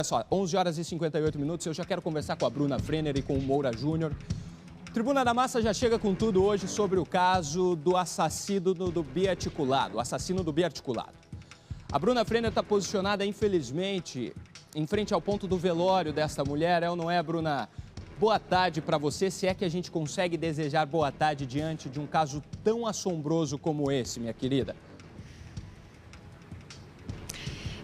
Olha só, 11 horas e 58 minutos, eu já quero conversar com a Bruna Frenner e com o Moura Júnior. Tribuna da Massa já chega com tudo hoje sobre o caso do assassino do biarticulado, o assassino do biarticulado. A Bruna Frenner está posicionada, infelizmente, em frente ao ponto do velório desta mulher, é ou não é, Bruna? Boa tarde para você, se é que a gente consegue desejar boa tarde diante de um caso tão assombroso como esse, minha querida.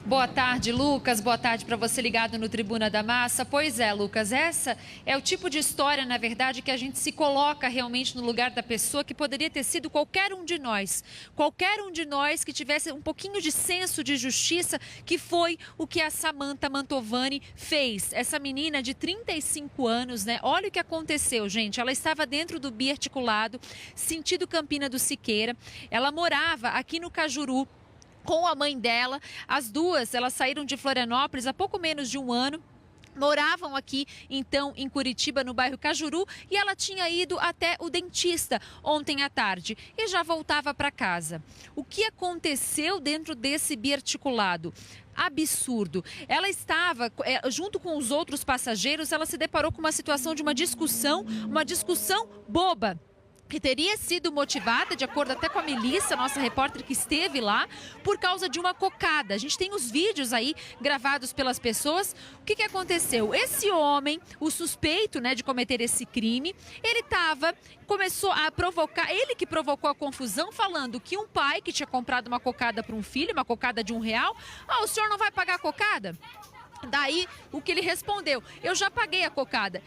Boa tarde, Lucas. Boa tarde para você ligado no Tribuna da Massa. Pois é, Lucas, essa é o tipo de história, na verdade, que a gente se coloca realmente no lugar da pessoa que poderia ter sido qualquer um de nós. Qualquer um de nós que tivesse um pouquinho de senso de justiça, que foi o que a Samantha Mantovani fez. Essa menina de 35 anos, né? Olha o que aconteceu, gente. Ela estava dentro do biarticulado, sentido Campina do Siqueira. Ela morava aqui no Cajuru com a mãe dela. As duas, elas saíram de Florianópolis há pouco menos de um ano. Moravam aqui, então, em Curitiba, no bairro Cajuru, e ela tinha ido até o dentista ontem à tarde e já voltava para casa. O que aconteceu dentro desse biarticulado? Absurdo. Ela estava, junto com os outros passageiros, ela se deparou com uma situação de uma discussão boba, que teria sido motivada, de acordo até com a Melissa, nossa repórter que esteve lá, por causa de uma cocada. A gente tem os vídeos aí gravados pelas pessoas. O que aconteceu? Esse homem, o suspeito, né, de cometer esse crime, começou a provocar, ele que provocou a confusão, falando que um pai que tinha comprado uma cocada para um filho, uma cocada de R$1, o senhor não vai pagar a cocada? Daí, o que ele respondeu? Eu já paguei a cocada.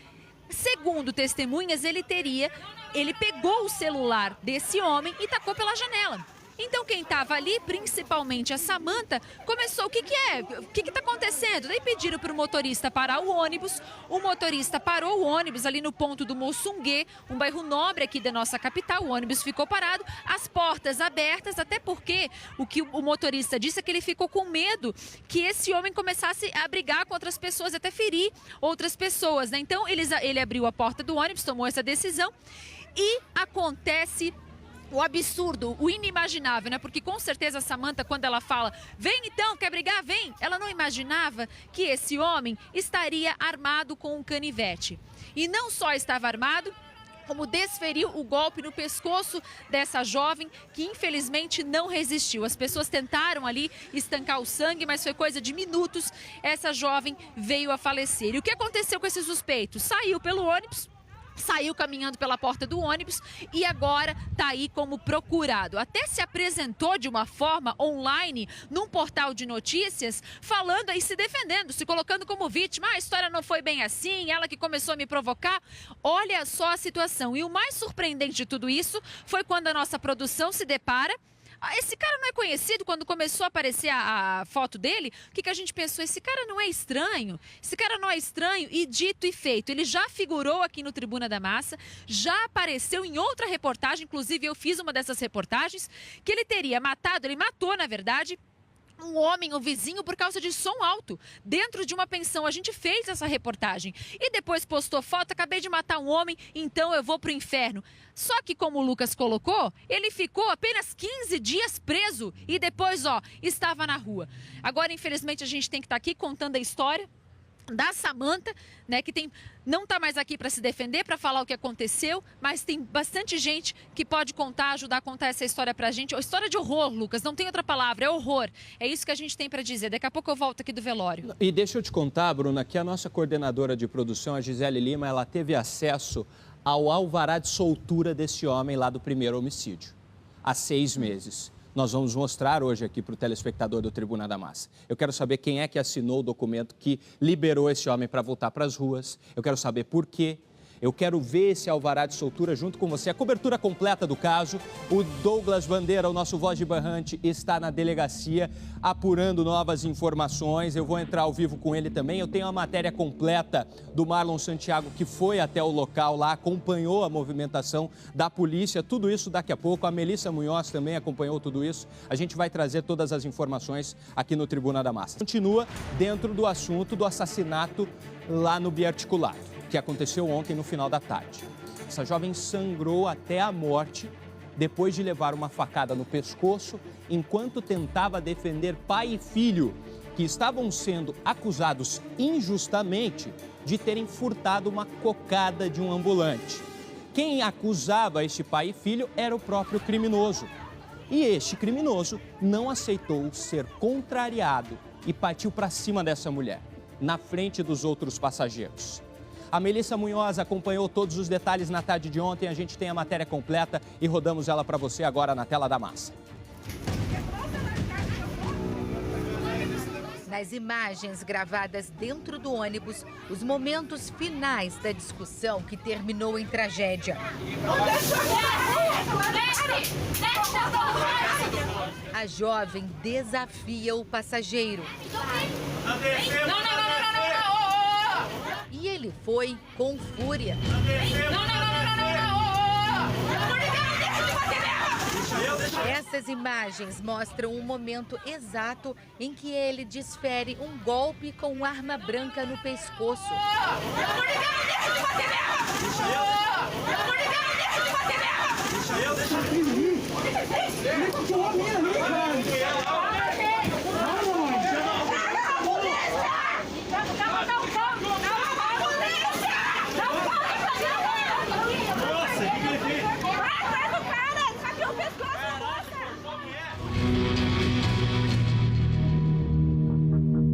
Segundo testemunhas, ele pegou o celular desse homem e tacou pela janela. Então, quem estava ali, principalmente a Samantha, começou, o que está acontecendo? Daí pediram para o motorista parar o ônibus motorista parou o ônibus ali no ponto do Moçungue, um bairro nobre aqui da nossa capital. O ônibus ficou parado, as portas abertas, até porque o que o motorista disse é que ele ficou com medo que esse homem começasse a brigar com outras pessoas, até ferir outras pessoas, né? Então, ele abriu a porta do ônibus, tomou essa decisão e acontece o absurdo, o inimaginável, né? Porque com certeza a Samantha, quando ela fala, vem então, quer brigar, vem, ela não imaginava que esse homem estaria armado com um canivete. E não só estava armado, como desferiu o golpe no pescoço dessa jovem, que infelizmente não resistiu. As pessoas tentaram ali estancar o sangue, mas foi coisa de minutos, essa jovem veio a falecer. E o que aconteceu com esse suspeito? Saiu pelo ônibus, saiu caminhando pela porta do ônibus e agora está aí como procurado. Até se apresentou de uma forma online num portal de notícias, falando e se defendendo, se colocando como vítima. A história não foi bem assim, ela que começou a me provocar. Olha só a situação. E o mais surpreendente de tudo isso foi quando a nossa produção se depara. Esse cara não é conhecido. Quando começou a aparecer a foto dele, o que a gente pensou? Esse cara não é estranho? Esse cara não é estranho? E dito e feito, ele já figurou aqui no Tribuna da Massa, já apareceu em outra reportagem, inclusive eu fiz uma dessas reportagens, que ele teria matado, ele matou, na verdade, um homem, um vizinho, por causa de som alto, dentro de uma pensão. A gente fez essa reportagem e depois postou foto, acabei de matar um homem, então eu vou pro inferno. Só que, como o Lucas colocou, ele ficou apenas 15 dias preso e depois, estava na rua. Agora, infelizmente, a gente tem que estar aqui contando a história da Samantha, né, que não está mais aqui para se defender, para falar o que aconteceu, mas tem bastante gente que pode contar, ajudar a contar essa história para a gente. É história de horror, Lucas, não tem outra palavra, é horror. É isso que a gente tem para dizer. Daqui a pouco eu volto aqui do velório. E deixa eu te contar, Bruna, que a nossa coordenadora de produção, a Gisele Lima, ela teve acesso ao alvará de soltura desse homem lá do primeiro homicídio, há 6 meses. Nós vamos mostrar hoje aqui para o telespectador do Tribuna da Massa. Eu quero saber quem é que assinou o documento que liberou esse homem para voltar para as ruas. Eu quero saber por quê. Eu quero ver esse alvará de soltura junto com você. A cobertura completa do caso. O Douglas Bandeira, o nosso voz de berrante, está na delegacia apurando novas informações. Eu vou entrar ao vivo com ele também. Eu tenho a matéria completa do Marlon Santiago, que foi até o local lá, acompanhou a movimentação da polícia. Tudo isso daqui a pouco. A Melissa Munhoz também acompanhou tudo isso. A gente vai trazer todas as informações aqui no Tribuna da Massa. Continua dentro do assunto do assassinato lá no biarticulado, que aconteceu ontem no final da tarde. Essa jovem sangrou até a morte depois de levar uma facada no pescoço enquanto tentava defender pai e filho que estavam sendo acusados injustamente de terem furtado uma cocada de um ambulante. Quem acusava este pai e filho era o próprio criminoso. E este criminoso não aceitou ser contrariado e partiu para cima dessa mulher, na frente dos outros passageiros. A Melissa Munhoz acompanhou todos os detalhes na tarde de ontem. A gente tem a matéria completa e rodamos ela para você agora na tela da Massa. Nas imagens gravadas dentro do ônibus, os momentos finais da discussão que terminou em tragédia. A jovem desafia o passageiro. E ele foi com fúria. Essas imagens mostram o momento exato em que ele desfere um golpe com arma branca no pescoço.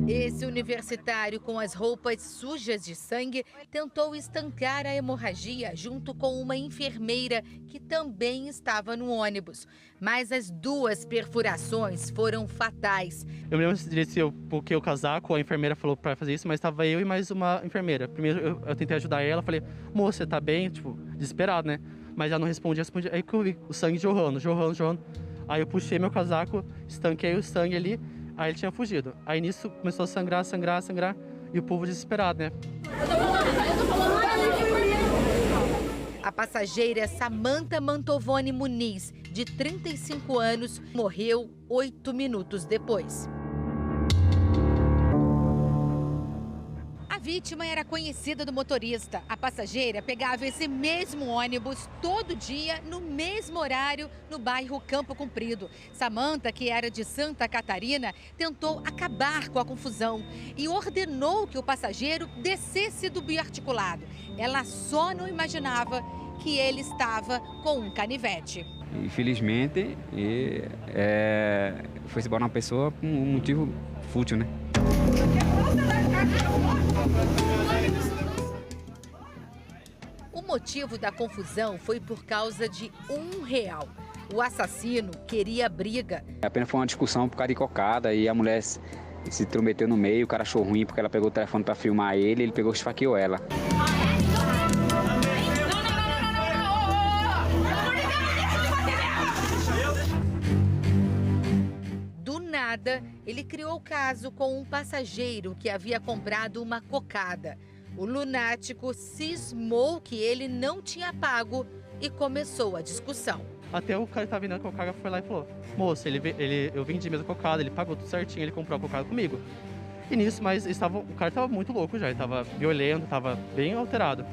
Esse universitário, com as roupas sujas de sangue, tentou estancar a hemorragia junto com uma enfermeira que também estava no ônibus. Mas as duas perfurações foram fatais. Eu me lembro se eu coloquei o casaco, a enfermeira falou para fazer isso, mas estava eu e mais uma enfermeira. Primeiro eu tentei ajudar ela, falei, moça, você tá bem? Tipo, desesperado, né? Mas ela não respondia. Aí que eu vi o sangue jorrando. Aí eu puxei meu casaco, estanquei o sangue ali. Aí ele tinha fugido. Aí nisso começou a sangrar. E o povo desesperado, né? A passageira Samantha Mantovani Muniz, de 35 anos, morreu 8 minutos depois. A vítima era conhecida do motorista. A passageira pegava esse mesmo ônibus todo dia, no mesmo horário, no bairro Campo Comprido. Samantha, que era de Santa Catarina, tentou acabar com a confusão e ordenou que o passageiro descesse do biarticulado. Ela só não imaginava que ele estava com um canivete. Infelizmente, foi se embora uma pessoa por um motivo fútil, né? O motivo da confusão foi por causa de R$1. O assassino queria briga. Apenas foi uma discussão por causa de cocada e a mulher se intrometeu no meio, o cara achou ruim porque ela pegou o telefone para filmar ele pegou e esfaqueou ela. Ele criou o caso com um passageiro que havia comprado uma cocada. O lunático cismou que ele não tinha pago e começou a discussão. Até o cara que estava vendendo a cocada foi lá e falou, moça, eu vendi mesmo a cocada, ele pagou tudo certinho, ele comprou a cocada comigo. E nisso, mas o cara estava muito louco já, ele estava violento, estava bem alterado.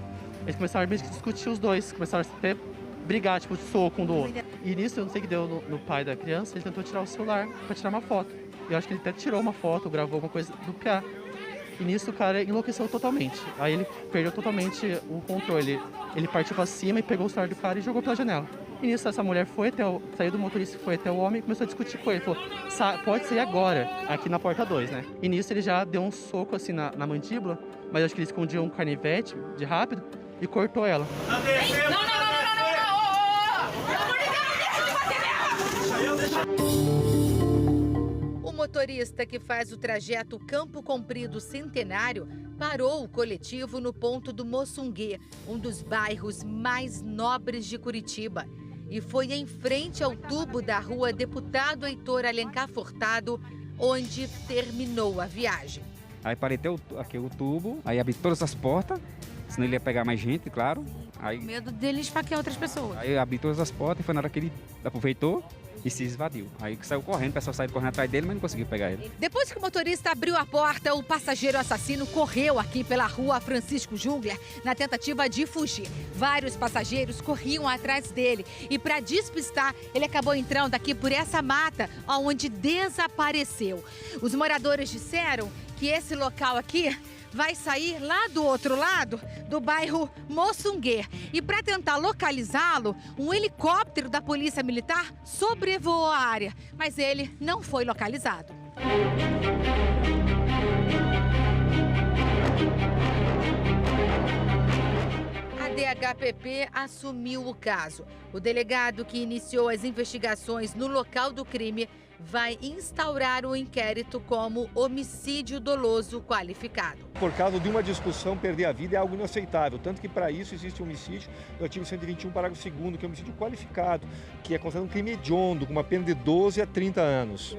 Eles começaram a discutir os dois, começaram a até brigar, tipo, de soco um do outro. E nisso, eu não sei o que deu no pai da criança, ele tentou tirar o celular para tirar uma foto. Eu acho que ele até tirou uma foto, gravou alguma coisa do PA. E nisso o cara enlouqueceu totalmente. Aí ele perdeu totalmente o controle. Ele partiu para cima e pegou o celular do cara e jogou pela janela. E nisso essa mulher saiu do motorista, foi até o homem e começou a discutir com ele. Falou, pode sair agora, aqui na porta 2, né? E nisso ele já deu um soco assim na mandíbula, mas eu acho que ele escondia um canivete de rápido e cortou ela. O motorista que faz o trajeto Campo Comprido Centenário parou o coletivo no ponto do Moçungue, um dos bairros mais nobres de Curitiba. E foi em frente ao tubo da rua Deputado Heitor Alencar Furtado, onde terminou a viagem. Aí parei aqui o tubo, aí abri todas as portas, senão ele ia pegar mais gente, claro. Aí, O medo dele esfaquear outras pessoas. aí eu abri todas as portas e foi na hora que ele aproveitou e se evadiu. Aí que saiu correndo, o pessoal saiu correndo atrás dele, mas não conseguiu pegar ele. Depois que o motorista abriu a porta, o passageiro assassino correu aqui pela rua Francisco Jungler na tentativa de fugir. Vários passageiros corriam atrás dele e, para despistar, ele acabou entrando aqui por essa mata, onde desapareceu. Os moradores disseram que esse local aqui vai sair lá do outro lado do bairro Moçunguê. E para tentar localizá-lo, um helicóptero da Polícia Militar sobrevoou a área, mas ele não foi localizado. A DHPP assumiu o caso. O delegado que iniciou as investigações no local do crime vai instaurar o inquérito como homicídio doloso qualificado. Por causa de uma discussão, perder a vida é algo inaceitável. Tanto que para isso existe o homicídio do artigo 121, parágrafo 2º, que é o homicídio qualificado, que é considerado um crime hediondo, com uma pena de 12 a 30 anos.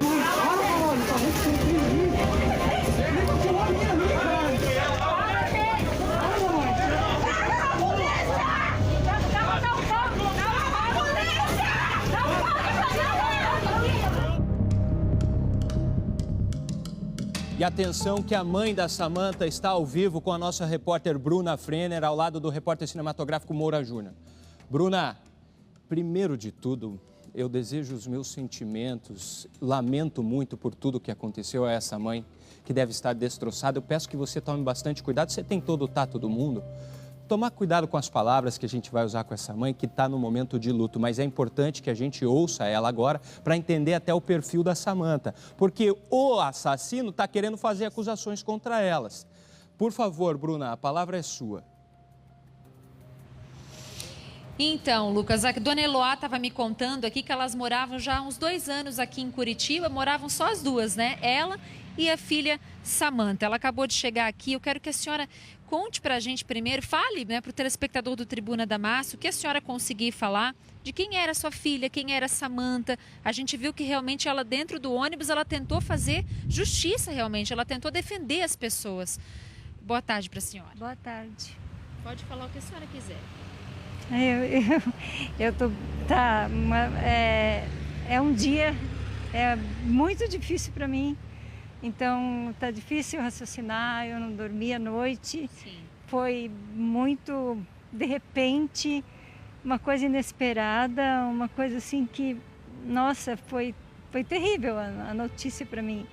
E atenção que a mãe da Samantha está ao vivo com a nossa repórter Bruna Frenner, ao lado do repórter cinematográfico Moura Júnior. Bruna, primeiro de tudo, eu desejo os meus sentimentos, lamento muito por tudo que aconteceu a essa mãe, que deve estar destroçada. Eu peço que você tome bastante cuidado, você tem todo o tato do mundo. Tomar cuidado com as palavras que a gente vai usar com essa mãe que está no momento de luto, mas é importante que a gente ouça ela agora para entender até o perfil da Samantha, porque o assassino está querendo fazer acusações contra elas. Por favor, Bruna, a palavra é sua. Então, Lucas, a dona Eloá estava me contando aqui que elas moravam já há uns 2 anos aqui em Curitiba, moravam só as duas, né? Ela e a filha Samantha. Ela acabou de chegar aqui, eu quero que a senhora conte para a gente primeiro, fale, né, para o telespectador do Tribuna da Massa, o que a senhora conseguir falar de quem era sua filha, quem era Samantha. A gente viu que realmente ela dentro do ônibus, ela tentou fazer justiça realmente, ela tentou defender as pessoas. Boa tarde para a senhora. Boa tarde. Pode falar o que a senhora quiser. É um dia muito difícil para mim. Então, tá difícil raciocinar, eu não dormi à noite. Sim. Foi muito, de repente, uma coisa inesperada, uma coisa assim que, nossa, foi terrível a notícia para mim.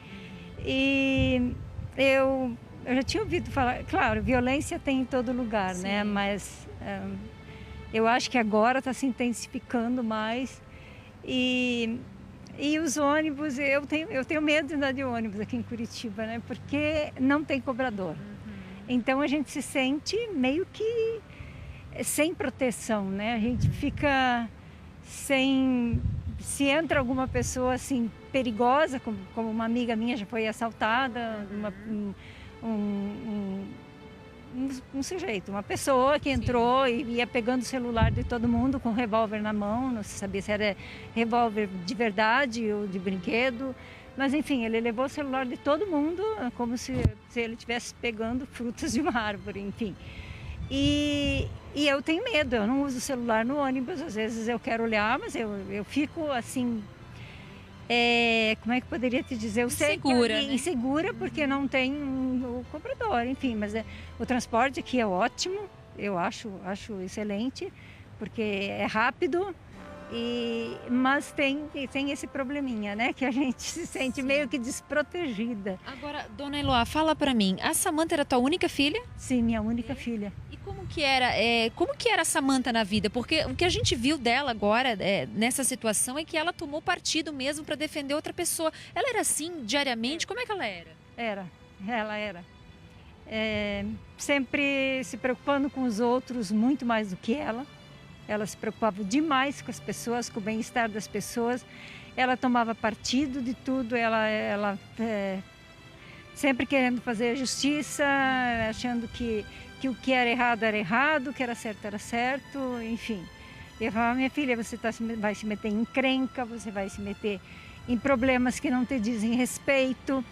E eu já tinha ouvido falar, claro, violência tem em todo lugar, Sim. né? Mas eu acho que agora está se intensificando mais. E os ônibus, eu tenho medo de andar de ônibus aqui em Curitiba, né? Porque não tem cobrador. Então a gente se sente meio que sem proteção, né? A gente fica sem... Se entra alguma pessoa assim perigosa, como uma amiga minha já foi assaltada, um sujeito, uma pessoa que entrou e ia pegando o celular de todo mundo com um revólver na mão, não se sabia se era revólver de verdade ou de brinquedo, mas enfim, ele levou o celular de todo mundo como se ele estivesse pegando frutas de uma árvore, enfim. E eu tenho medo, eu não uso o celular no ônibus, às vezes eu quero olhar, mas eu fico assim... como é que eu poderia te dizer? Eu sei que Insegura, né? Insegura porque não tem o cobrador, enfim, mas o transporte aqui é ótimo, eu acho excelente, porque é rápido, mas tem esse probleminha, né? Que a gente se sente meio que desprotegida. Agora, dona Eloá, fala para mim, a Samantha era tua única filha? Sim, minha única filha. E como que era a Samantha na vida? Porque o que a gente viu dela agora, nessa situação, é que ela tomou partido mesmo para defender outra pessoa. Ela era assim diariamente? Como é que ela era? Ela era. Sempre se preocupando com os outros muito mais do que ela. Ela se preocupava demais com as pessoas, com o bem-estar das pessoas. Ela tomava partido de tudo, ela sempre querendo fazer justiça, achando que o que era errado, o que era certo, enfim. Eu falava, minha filha, você vai se meter em encrenca, você vai se meter em problemas que não te dizem respeito.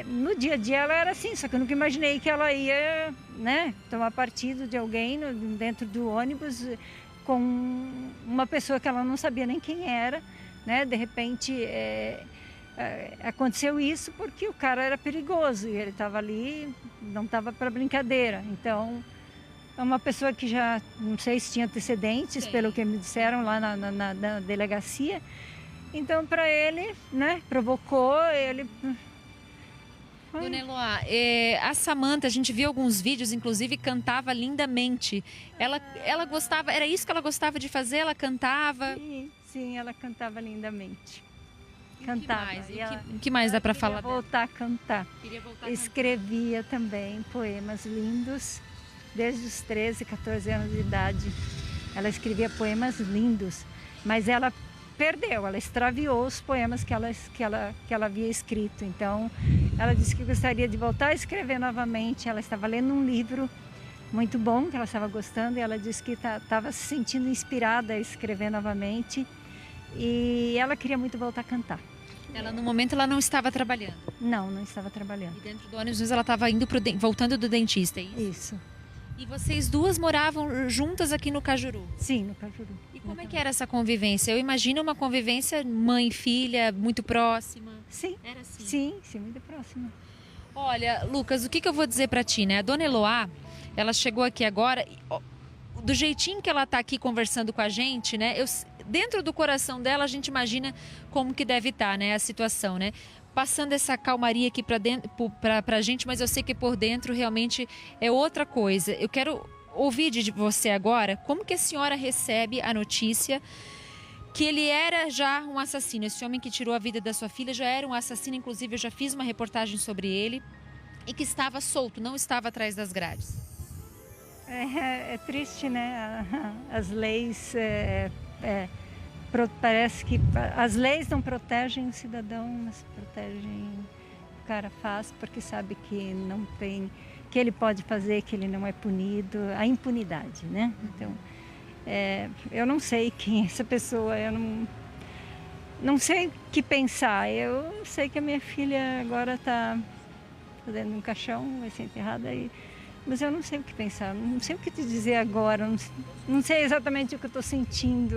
No dia a dia ela era assim, só que eu nunca imaginei que ela ia, né, tomar partido de alguém dentro do ônibus com uma pessoa que ela não sabia nem quem era, né? De repente aconteceu isso porque o cara era perigoso e ele estava ali, não estava para brincadeira. Então, é uma pessoa que já, não sei se tinha antecedentes, pelo que me disseram lá na delegacia. Então, para ele, né, provocou, ele... Dona Eloá, a Samantha, a gente viu alguns vídeos, inclusive cantava lindamente. Ela gostava, era isso que ela gostava de fazer? Ela cantava? Sim, ela cantava lindamente. Cantava. O que mais dá para falar dela? Voltar a cantar. Queria voltar a Escrevia também poemas lindos, desde os 13, 14 anos de idade. Ela escrevia poemas lindos, mas ela perdeu, ela extraviou os poemas que ela havia escrito. Então, ela disse que gostaria de voltar a escrever novamente. Ela estava lendo um livro muito bom, que ela estava gostando, e ela disse que estava se sentindo inspirada a escrever novamente. E ela queria muito voltar a cantar. No momento, ela não estava trabalhando? Não estava trabalhando. E dentro do ônibus, ela estava voltando do dentista, é isso? Isso. E vocês duas moravam juntas aqui no Cajuru? Sim, no Cajuru. E como é que era essa convivência? Eu imagino uma convivência mãe e filha, muito próxima. Sim. Era assim? Sim, muito próxima. Olha, Lucas, o que eu vou dizer para ti, né? A Dona Eloá, ela chegou aqui agora, do jeitinho que ela tá aqui conversando com a gente, né? Dentro do coração dela, a gente imagina como que deve estar, né? A situação, né? Passando essa calmaria aqui pra gente, mas eu sei que por dentro realmente é outra coisa. Eu quero ouvir de você agora como que a senhora recebe a notícia que ele era já um assassino. Esse homem que tirou a vida da sua filha já era um assassino, inclusive eu já fiz uma reportagem sobre ele, e que estava solto, não estava atrás das grades. É triste, né? As leis... parece que as leis não protegem o cidadão, mas protegem o cara faz porque sabe que não tem, que ele pode fazer, que ele não é punido, a impunidade, né? Então, eu não sei quem é essa pessoa, eu não sei o que pensar. Eu sei que a minha filha agora está dentro de um caixão, vai ser enterrada aí. Mas eu não sei o que pensar, não sei o que te dizer agora, não sei exatamente o que eu estou sentindo.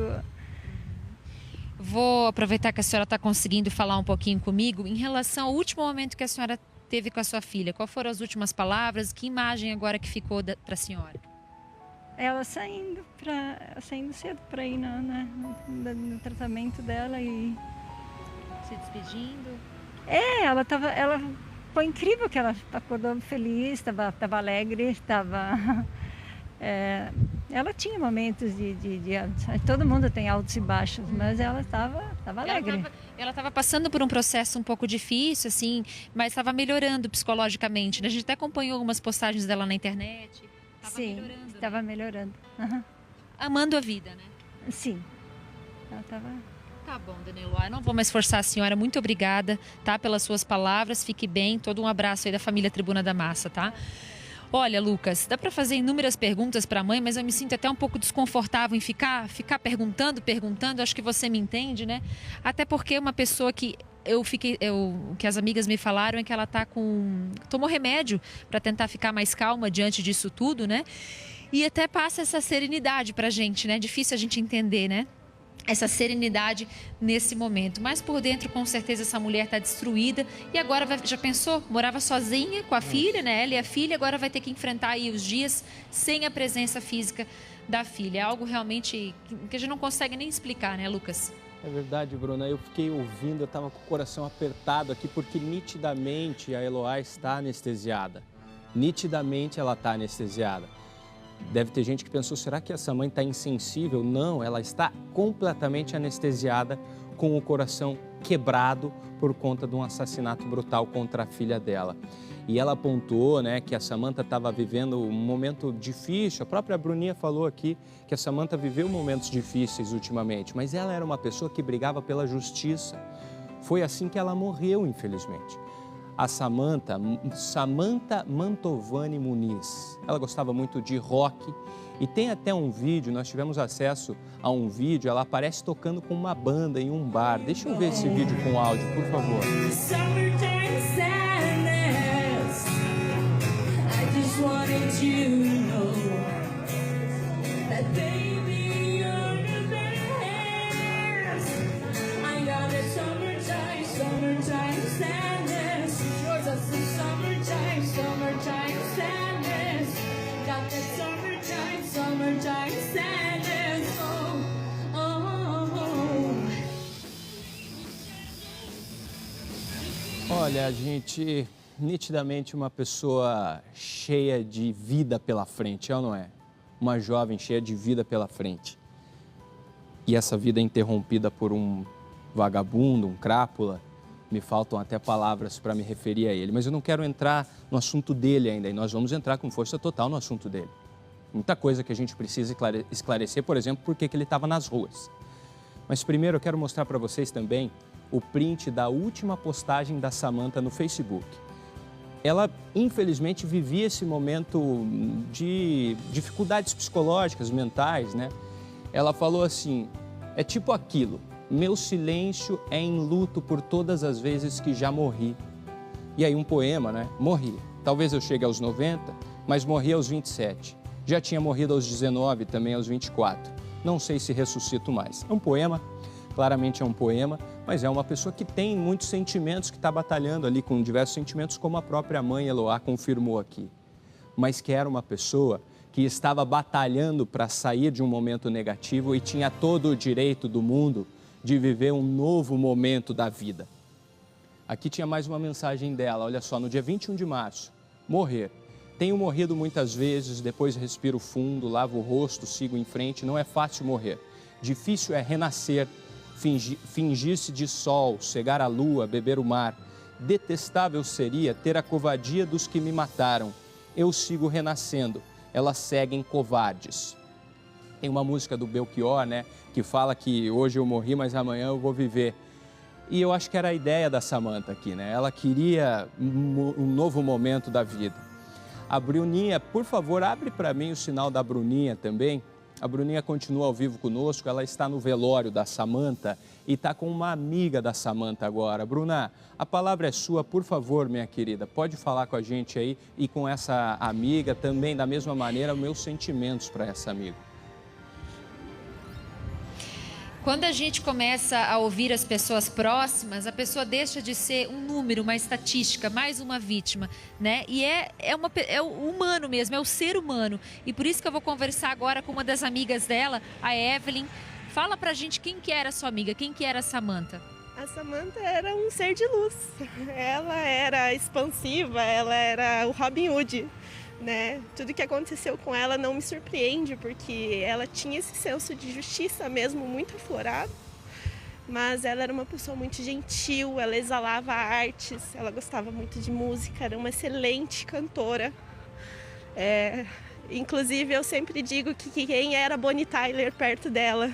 Vou aproveitar que a senhora está conseguindo falar um pouquinho comigo em relação ao último momento que a senhora teve com a sua filha. Quais foram as últimas palavras? Que imagem agora que ficou para a senhora? Ela saindo cedo para ir no tratamento dela e... Se despedindo? Foi incrível que ela acordou feliz, estava alegre, ela tinha momentos todo mundo tem altos e baixos, mas ela estava alegre. Ela estava passando por um processo um pouco difícil, assim, mas estava melhorando psicologicamente, né? A gente até acompanhou algumas postagens dela na internet. Sim, estava melhorando. Uhum. Amando a vida, né? Sim, ela estava... Tá bom, Dona Eloá, não vou mais forçar a senhora. Muito obrigada, tá, pelas suas palavras. Fique bem. Todo um abraço aí da família Tribuna da Massa, tá? Olha, Lucas, dá para fazer inúmeras perguntas para a mãe, mas eu me sinto até um pouco desconfortável em ficar perguntando. Acho que você me entende, né? Até porque uma pessoa que o que as amigas me falaram é que ela tomou remédio para tentar ficar mais calma diante disso tudo, né? E até passa essa serenidade pra gente, né? Difícil a gente entender, né? Essa serenidade nesse momento. Mas por dentro, com certeza, essa mulher está destruída. E agora, já pensou? Morava sozinha com a filha, né? Ela e a filha, agora vai ter que enfrentar aí os dias sem a presença física da filha. É algo realmente que a gente não consegue nem explicar, né, Lucas? É verdade, Bruna. Eu fiquei ouvindo, eu estava com o coração apertado aqui, porque nitidamente a Eloá está anestesiada. Nitidamente ela está anestesiada. Deve ter gente que pensou, será que essa mãe está insensível? Não, ela está completamente anestesiada, com o coração quebrado por conta de um assassinato brutal contra a filha dela. E ela apontou, né, que a Samantha estava vivendo um momento difícil. A própria Bruninha falou aqui que a Samantha viveu momentos difíceis ultimamente, mas ela era uma pessoa que brigava pela justiça. Foi assim que ela morreu, infelizmente. A Samantha Mantovani Muniz. Ela gostava muito de rock e tem até um vídeo, nós tivemos acesso a um vídeo, ela aparece tocando com uma banda em um bar. Deixa eu ver esse vídeo com áudio, por favor. Olha, a gente, nitidamente uma pessoa cheia de vida pela frente, é ou não é? Uma jovem cheia de vida pela frente. E essa vida é interrompida por um vagabundo, um crápula. Me faltam até palavras para me referir a ele. Mas eu não quero entrar no assunto dele ainda. E nós vamos entrar com força total no assunto dele. Muita coisa que a gente precisa esclarecer, por exemplo, por que ele estava nas ruas. Mas primeiro eu quero mostrar para vocês também o print da última postagem da Samantha no Facebook. Ela, infelizmente, vivia esse momento de dificuldades psicológicas, mentais, né? Ela falou assim, é tipo aquilo, meu silêncio é em luto por todas as vezes que já morri. E aí um poema, né? Morri. Talvez eu chegue aos 90, mas morri aos 27. Já tinha morrido aos 19, também aos 24. Não sei se ressuscito mais. É um poema, claramente é um poema, mas é uma pessoa que tem muitos sentimentos, que está batalhando ali com diversos sentimentos, como a própria mãe Eloá confirmou aqui. Mas que era uma pessoa que estava batalhando para sair de um momento negativo e tinha todo o direito do mundo de viver um novo momento da vida. Aqui tinha mais uma mensagem dela, olha só, no dia 21 de março, morrer. Tenho morrido muitas vezes, depois respiro fundo, lavo o rosto, sigo em frente, não é fácil morrer. Difícil é renascer, fingir-se de sol, cegar a lua, beber o mar. Detestável seria ter a covardia dos que me mataram. Eu sigo renascendo. Elas seguem covardes. Tem uma música do Belchior, né, que fala que hoje eu morri, mas amanhã eu vou viver. E eu acho que era a ideia da Samantha aqui, né? Ela queria um novo momento da vida. A Bruninha, por favor, abre para mim o sinal da Bruninha também. A Bruninha continua ao vivo conosco, ela está no velório da Samantha e está com uma amiga da Samantha agora. Bruna, a palavra é sua, por favor, minha querida. Pode falar com a gente aí e com essa amiga também, da mesma maneira, meus sentimentos para essa amiga. Quando a gente começa a ouvir as pessoas próximas, a pessoa deixa de ser um número, uma estatística, mais uma vítima, né? E é o humano mesmo, é o ser humano. E por isso que eu vou conversar agora com uma das amigas dela, a Evelyn. Fala pra gente quem que era a sua amiga, quem que era a Samantha. A Samantha era um ser de luz. Ela era expansiva, ela era o Robin Hood. Né? Tudo que aconteceu com ela não me surpreende, porque ela tinha esse senso de justiça mesmo muito aflorado, mas ela era uma pessoa muito gentil, ela exalava artes, ela gostava muito de música, era uma excelente cantora. Inclusive eu sempre digo que quem era Bonnie Tyler perto dela,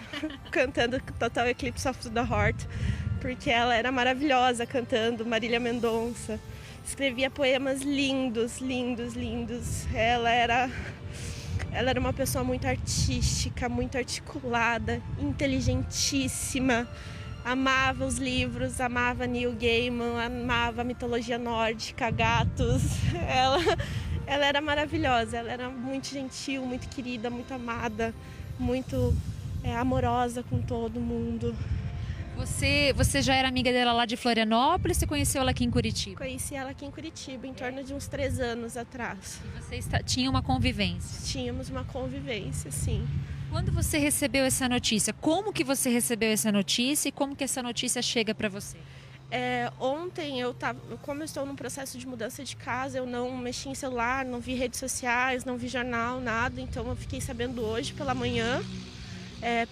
cantando Total Eclipse of the Heart, porque ela era maravilhosa cantando Marília Mendonça. Escrevia poemas lindos, lindos, lindos. Ela era uma pessoa muito artística, muito articulada, inteligentíssima. Amava os livros, amava Neil Gaiman, amava a mitologia nórdica, gatos. Ela era maravilhosa, ela era muito gentil, muito querida, muito amada, muito amorosa com todo mundo. Você já era amiga dela lá de Florianópolis ou você conheceu ela aqui em Curitiba? Conheci ela aqui em Curitiba, em torno de uns 3 anos atrás. E vocês tinham uma convivência? Tínhamos uma convivência, sim. Quando você recebeu essa notícia, como que você recebeu essa notícia e como que essa notícia chega para você? Ontem como eu estou num processo de mudança de casa, eu não mexi em celular, não vi redes sociais, não vi jornal, nada. Então eu fiquei sabendo hoje pela manhã.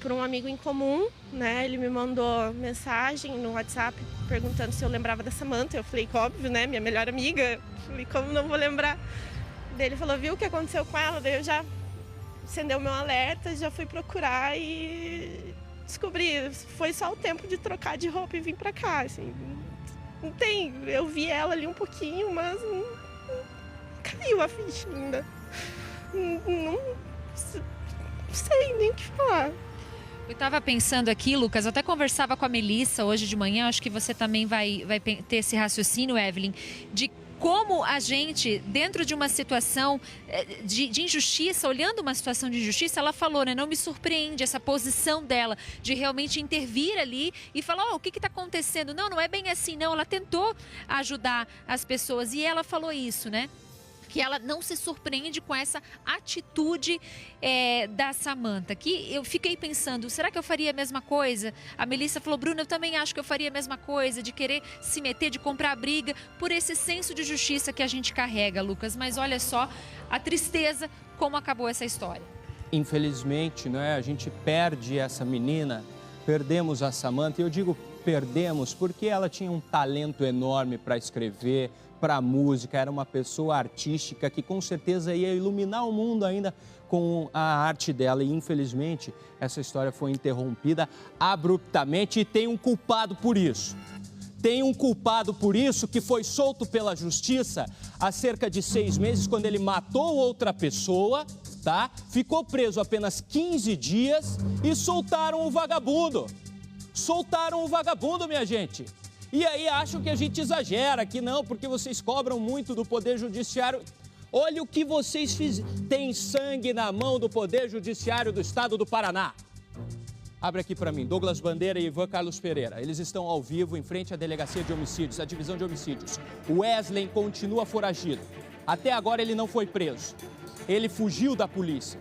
Por um amigo em comum, né? Ele me mandou mensagem no WhatsApp perguntando se eu lembrava da Samantha. Eu falei, óbvio, né? Minha melhor amiga. Eu falei, como não vou lembrar? Daí ele falou, viu o que aconteceu com ela? Daí eu já acendeu o meu alerta, já fui procurar e descobri. Foi só o tempo de trocar de roupa e vir pra cá, assim. Não tem, eu vi ela ali um pouquinho, mas não caiu a ficha ainda. Não sei nem o que falar. Eu estava pensando aqui, Lucas, eu até conversava com a Melissa hoje de manhã, acho que você também vai ter esse raciocínio, Evelyn, de como a gente, dentro de uma situação de injustiça, olhando uma situação de injustiça, ela falou, né? Não me surpreende essa posição dela de realmente intervir ali e falar, o que está acontecendo? Não é bem assim, não. Ela tentou ajudar as pessoas e ela falou isso, né? que ela não se surpreende com essa atitude da Samantha. Que eu fiquei pensando, será que eu faria a mesma coisa? A Melissa falou, Bruna, eu também acho que eu faria a mesma coisa, de querer se meter, de comprar briga, por esse senso de justiça que a gente carrega, Lucas. Mas olha só a tristeza, como acabou essa história. Infelizmente, né, a gente perde essa menina, perdemos a Samantha, e eu digo perdemos porque ela tinha um talento enorme para escrever, para música, era uma pessoa artística que com certeza ia iluminar o mundo ainda com a arte dela. E infelizmente essa história foi interrompida abruptamente e tem um culpado por isso. Tem um culpado por isso que foi solto pela justiça há cerca de 6 meses, quando ele matou outra pessoa, tá? Ficou preso apenas 15 dias e soltaram o vagabundo. Soltaram o vagabundo, minha gente. E aí acham que a gente exagera, que não, porque vocês cobram muito do Poder Judiciário. Olha o que vocês fizeram. Tem sangue na mão do Poder Judiciário do Estado do Paraná. Abre aqui para mim, Douglas Bandeira e Ivan Carlos Pereira. Eles estão ao vivo em frente à Delegacia de Homicídios, a Divisão de Homicídios. O Wesley continua foragido. Até agora ele não foi preso. Ele fugiu da polícia.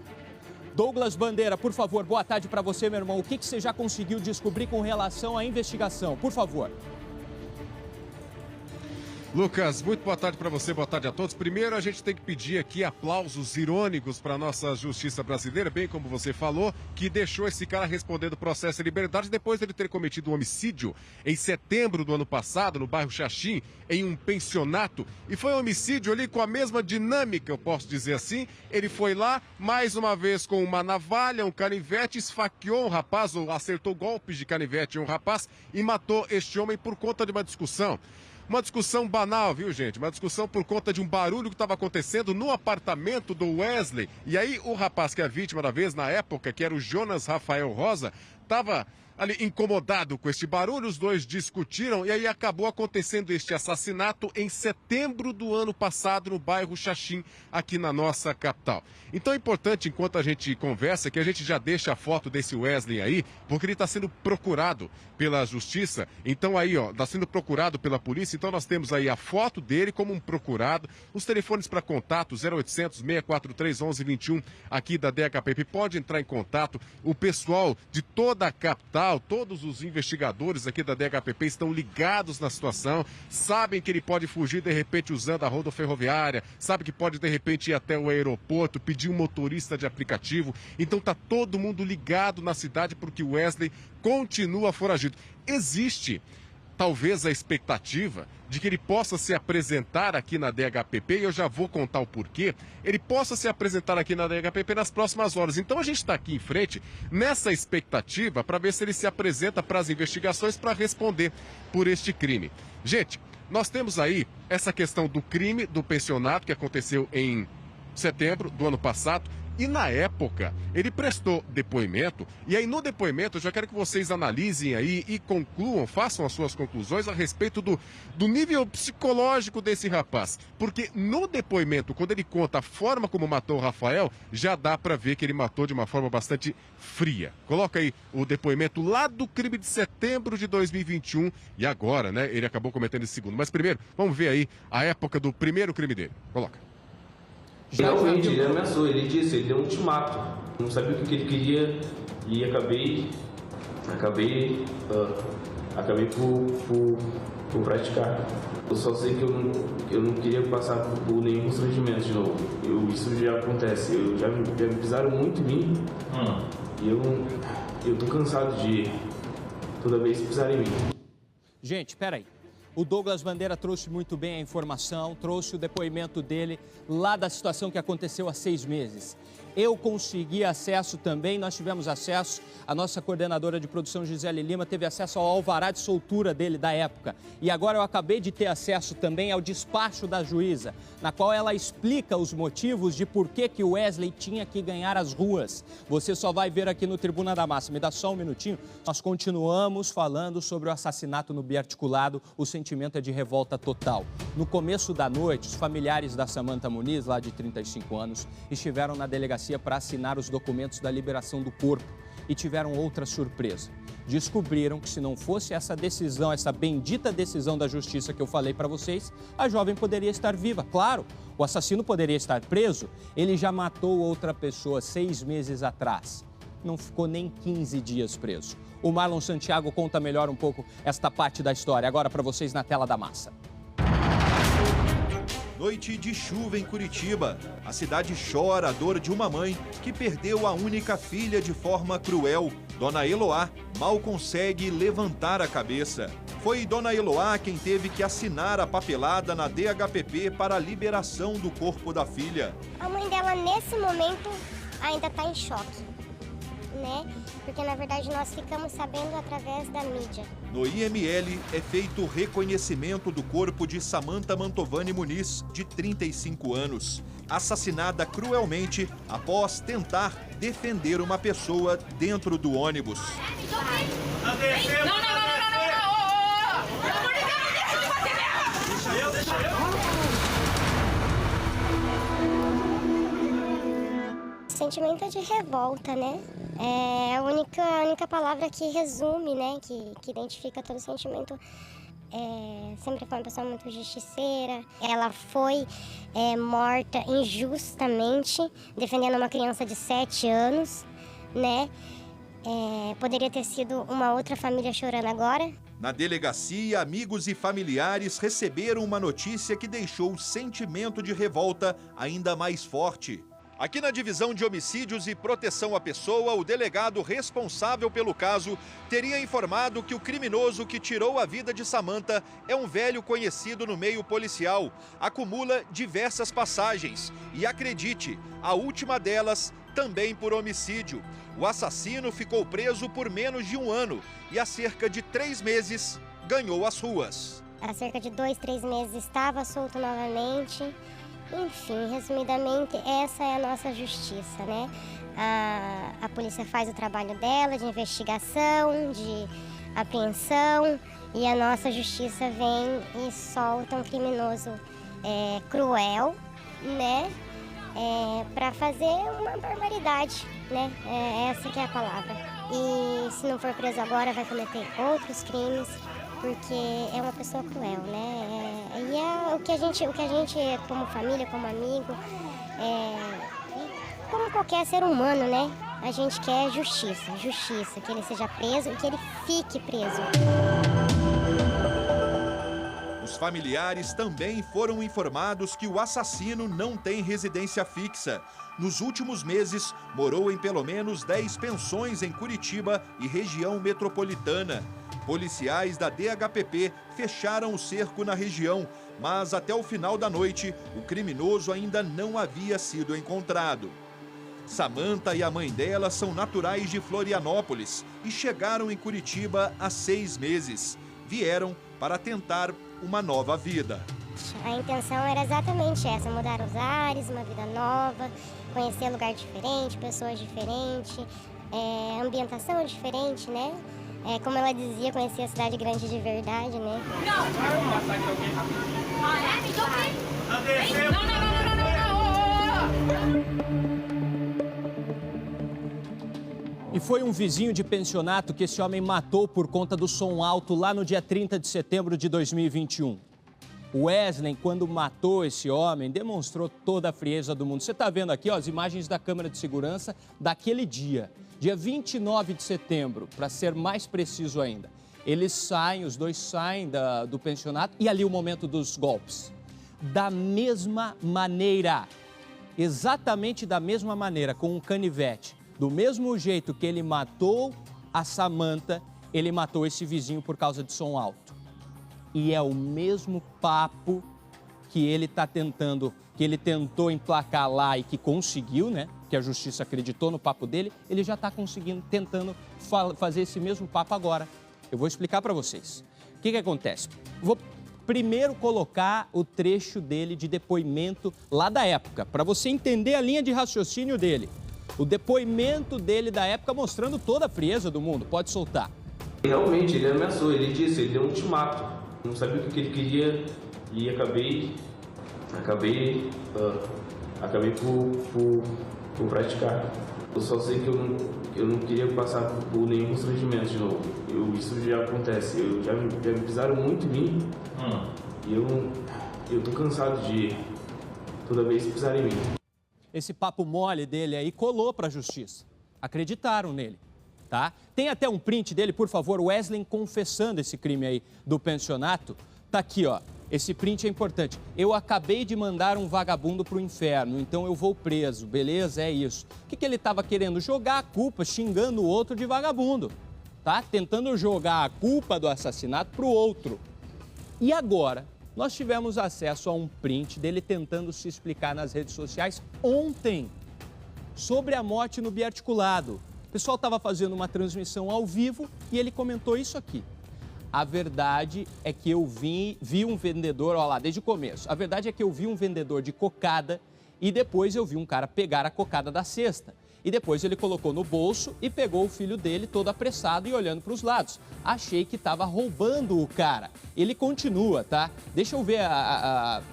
Douglas Bandeira, por favor, boa tarde para você, meu irmão. O que você já conseguiu descobrir com relação à investigação? Por favor. Lucas, muito boa tarde para você, boa tarde a todos. Primeiro, a gente tem que pedir aqui aplausos irônicos para a nossa justiça brasileira, bem como você falou, que deixou esse cara respondendo processo em liberdade depois dele ter cometido um homicídio em setembro do ano passado, no bairro Xaxim, em um pensionato. E foi um homicídio ali com a mesma dinâmica, eu posso dizer assim. Ele foi lá, mais uma vez com uma navalha, um canivete, esfaqueou um rapaz, ou acertou golpes de canivete em um rapaz e matou este homem por conta de uma discussão. Uma discussão banal, viu, gente? Uma discussão por conta de um barulho que estava acontecendo no apartamento do Wesley. E aí o rapaz que é a vítima da vez, na época, que era o Jonas Rafael Rosa, estava ali incomodado com este barulho, os dois discutiram e aí acabou acontecendo este assassinato em setembro do ano passado no bairro Xaxim, aqui na nossa capital. Então é importante, enquanto a gente conversa, que a gente já deixa a foto desse Wesley aí, porque ele está sendo procurado pela justiça. Então aí, ó, está sendo procurado pela polícia, então nós temos aí a foto dele como um procurado, os telefones para contato 0800 643 1121 aqui da DHPP, pode entrar em contato, o pessoal de toda a capital, todos os investigadores aqui da DHPP estão ligados na situação, sabem que ele pode fugir de repente usando a rodoferroviária, sabe que pode de repente ir até o aeroporto, pedir um motorista de aplicativo, então tá todo mundo ligado na cidade porque o Wesley continua foragido. Existe talvez a expectativa de que ele possa se apresentar aqui na DHPP, e eu já vou contar o porquê, ele possa se apresentar aqui na DHPP nas próximas horas. Então a gente está aqui em frente nessa expectativa para ver se ele se apresenta para as investigações para responder por este crime. Gente, nós temos aí essa questão do crime do pensionato que aconteceu em setembro do ano passado. E na época, ele prestou depoimento, e aí no depoimento eu já quero que vocês analisem aí e concluam, façam as suas conclusões a respeito do nível psicológico desse rapaz. Porque no depoimento, quando ele conta a forma como matou o Rafael, já dá para ver que ele matou de uma forma bastante fria. Coloca aí o depoimento lá do crime de setembro de 2021, e agora, né, ele acabou cometendo esse segundo. Mas primeiro, vamos ver aí a época do primeiro crime dele. Coloca. Realmente, ele ameaçou, ele disse, ele deu um ultimato. Não sabia o que ele queria e acabei por praticar. Eu só sei que eu não queria passar por nenhum constrangimento de novo. Isso já acontece, já me pisaram muito em mim e eu tô cansado de toda vez pisar em mim. Gente, peraí. O Douglas Bandeira trouxe muito bem a informação, trouxe o depoimento dele lá da situação que aconteceu há 6 meses. Eu consegui acesso também, nós tivemos acesso, a nossa coordenadora de produção, Gisele Lima, teve acesso ao alvará de soltura dele da época. E agora eu acabei de ter acesso também ao despacho da juíza, na qual ela explica os motivos de por que o Wesley tinha que ganhar as ruas. Você só vai ver aqui no Tribuna da Massa. Me dá só um minutinho. Nós continuamos falando sobre o assassinato no biarticulado, o sentimento é de revolta total. No começo da noite, os familiares da Samantha Muniz, lá de 35 anos, estiveram na delegacia para assinar os documentos da liberação do corpo. e tiveram outra surpresa. Descobriram que se não fosse essa decisão, essa bendita decisão da justiça que eu falei para vocês, a jovem poderia estar viva. Claro, o assassino poderia estar preso, ele já matou outra pessoa 6 meses atrás. Não ficou nem 15 dias preso. O Marlon Santiago conta melhor um pouco esta parte da história, agora para vocês na tela da massa. Noite de chuva em Curitiba. A cidade chora a dor de uma mãe que perdeu a única filha de forma cruel. Dona Eloá mal consegue levantar a cabeça. Foi Dona Eloá quem teve que assinar a papelada na DHPP para a liberação do corpo da filha. A mãe dela, nesse momento, ainda está em choque, né? Porque, na verdade, nós ficamos sabendo através da mídia. No IML é feito o reconhecimento do corpo de Samantha Mantovani Muniz, de 35 anos, assassinada cruelmente após tentar defender uma pessoa dentro do ônibus. Sentimento é de revolta, né? É a única palavra que resume, né? Que identifica todo o sentimento. Sempre foi uma pessoa muito justiceira. Ela foi morta injustamente, defendendo uma criança de 7 anos, né? Poderia ter sido uma outra família chorando agora. Na delegacia, amigos e familiares receberam uma notícia que deixou o sentimento de revolta ainda mais forte. Aqui na Divisão de Homicídios e Proteção à Pessoa, o delegado responsável pelo caso teria informado que o criminoso que tirou a vida de Samantha é um velho conhecido no meio policial. Acumula diversas passagens e, acredite, a última delas também por homicídio. O assassino ficou preso por menos de 1 ano e há cerca de 3 meses ganhou as ruas. Há cerca de 2, 3 meses estava solto novamente. Enfim, resumidamente, essa é a nossa justiça, né? A polícia faz o trabalho dela de investigação, de apreensão, e a nossa justiça vem e solta um criminoso cruel, né? Para fazer uma barbaridade, né? Essa que é a palavra. E se não for preso agora, vai cometer outros crimes, porque é uma pessoa cruel, né? E é o que a gente como família, como amigo, como qualquer ser humano, né? A gente quer justiça, que ele seja preso e que ele fique preso. Os familiares também foram informados que o assassino não tem residência fixa. Nos últimos meses, morou em pelo menos 10 pensões em Curitiba e região metropolitana. Policiais da DHPP fecharam o cerco na região, mas até o final da noite, o criminoso ainda não havia sido encontrado. Samantha e a mãe dela são naturais de Florianópolis e chegaram em Curitiba há 6 meses. Vieram para tentar uma nova vida. A intenção era exatamente essa, mudar os ares, uma vida nova, conhecer lugar diferente, pessoas diferentes, ambientação diferente, né? Como ela dizia, conhecer a cidade grande de verdade, né? E foi um vizinho de pensionato que esse homem matou por conta do som alto lá no dia 30 de setembro de 2021. O Wesley, quando matou esse homem, demonstrou toda a frieza do mundo. Você está vendo aqui, ó, as imagens da câmera de segurança daquele dia, dia 29 de setembro, para ser mais preciso ainda. Os dois saem do pensionato e ali o momento dos golpes. Da mesma maneira, exatamente da mesma maneira, com um canivete. Do mesmo jeito que ele matou a Samantha, ele matou esse vizinho por causa de som alto. E é o mesmo papo que ele tentou emplacar lá e que conseguiu, né? Que a justiça acreditou no papo dele, ele já está tentando fazer esse mesmo papo agora. Eu vou explicar para vocês. O que acontece? Vou primeiro colocar o trecho dele de depoimento lá da época, para você entender a linha de raciocínio dele. O depoimento dele da época mostrando toda a frieza do mundo. Pode soltar. Realmente, ele ameaçou, ele disse, ele deu um ultimato. Não sabia o que ele queria e acabei vou praticar. Eu só sei que eu não queria passar por nenhum constrangimento de novo. Isso já acontece. Já me pisaram muito em mim. E eu tô cansado de toda vez pisar em mim. Esse papo mole dele aí colou para a justiça. Acreditaram nele, tá? Tem até um print dele, por favor, Wesley confessando esse crime aí do pensionato. Tá aqui, ó. Esse print é importante. Eu acabei de mandar um vagabundo pro inferno, então eu vou preso, beleza? É isso. O que ele estava querendo? Jogar a culpa, xingando o outro de vagabundo, tá? Tentando jogar a culpa do assassinato pro outro. E agora, nós tivemos acesso a um print dele tentando se explicar nas redes sociais ontem sobre a morte no biarticulado. O pessoal estava fazendo uma transmissão ao vivo e ele comentou isso aqui. A verdade é que eu vi um vendedor, olha lá, desde o começo. A verdade é que eu vi um vendedor de cocada e depois eu vi um cara pegar a cocada da cesta. E depois ele colocou no bolso e pegou o filho dele todo apressado e olhando para os lados. Achei que estava roubando o cara. Ele continua, tá? Deixa eu ver,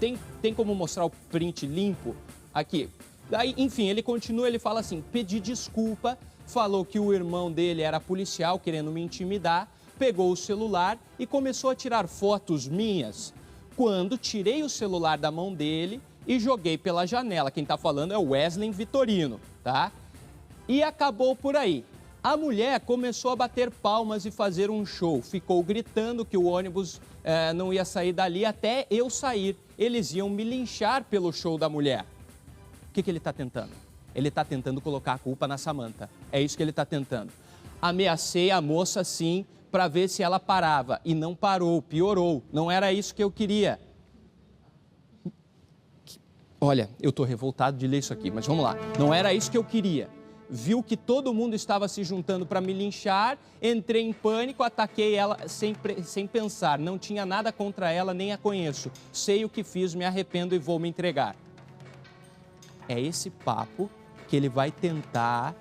tem como mostrar o print limpo? Aqui. Aí, enfim, ele continua, ele fala assim, pedi desculpa, falou que o irmão dele era policial querendo me intimidar, pegou o celular e começou a tirar fotos minhas. Quando tirei o celular da mão dele e joguei pela janela. Quem está falando é o Wesley Vitorino, tá? E acabou por aí. A mulher começou a bater palmas e fazer um show. Ficou gritando que o ônibus não ia sair dali até eu sair. Eles iam me linchar pelo show da mulher. O que ele está tentando? Ele está tentando colocar a culpa na Samantha. É isso que ele está tentando. Ameacei a moça, sim, para ver se ela parava. E não parou, piorou. Não era isso que eu queria. Olha, eu estou revoltado de ler isso aqui, mas vamos lá. Não era isso que eu queria. Viu que todo mundo estava se juntando para me linchar, entrei em pânico, ataquei ela sem pensar. Não tinha nada contra ela, nem a conheço. Sei o que fiz, me arrependo e vou me entregar. É esse papo que ele vai tentar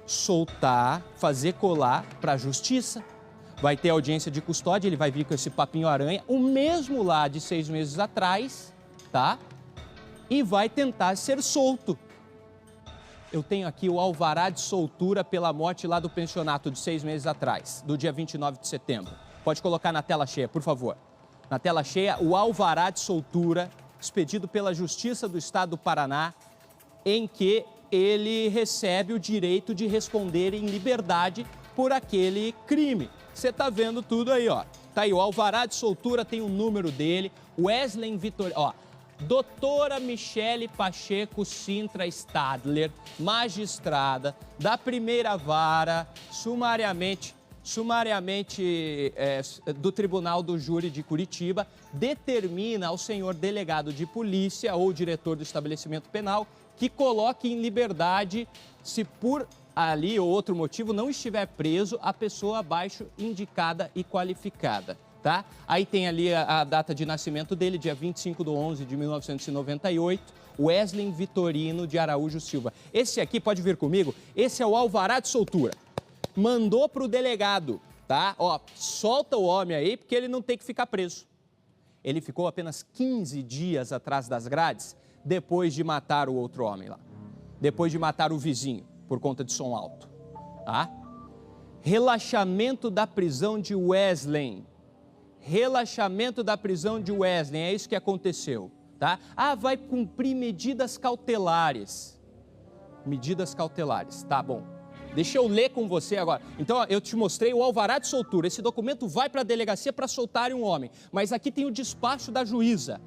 soltar, fazer colar para a justiça. Vai ter audiência de custódia, ele vai vir com esse papinho aranha, o mesmo lá de 6 meses atrás, tá? E vai tentar ser solto. Eu tenho aqui o alvará de soltura pela morte lá do pensionato de 6 meses atrás, do dia 29 de setembro. Pode colocar na tela cheia, por favor. Na tela cheia, o alvará de soltura expedido pela Justiça do Estado do Paraná, em que ele recebe o direito de responder em liberdade por aquele crime. Você está vendo tudo aí, ó. Tá aí, o alvará de soltura tem o número dele, Wesley Vitorino, ó. Doutora Michele Pacheco Sintra Stadler, magistrada da primeira vara, sumariamente do Tribunal do Júri de Curitiba, determina ao senhor delegado de polícia ou diretor do estabelecimento penal que coloque em liberdade, se por ali ou outro motivo não estiver preso, a pessoa abaixo indicada e qualificada. Tá? Aí tem ali a data de nascimento dele, dia 25/11/1998, Wesley Vitorino de Araújo Silva. Esse aqui, pode vir comigo, esse é o alvará de soltura. Mandou para o delegado, tá? Ó, solta o homem aí, porque ele não tem que ficar preso. Ele ficou apenas 15 dias atrás das grades, depois de matar o outro homem lá. Depois de matar o vizinho, por conta de som alto, tá? Relaxamento da prisão de Wesley. Relaxamento da prisão de Wesley, é isso que aconteceu, tá? Ah, vai cumprir medidas cautelares. Medidas cautelares, tá bom. Deixa eu ler com você agora. Então, ó, eu te mostrei o alvará de soltura. Esse documento vai para a delegacia para soltarem um homem. Mas aqui tem o despacho da juíza.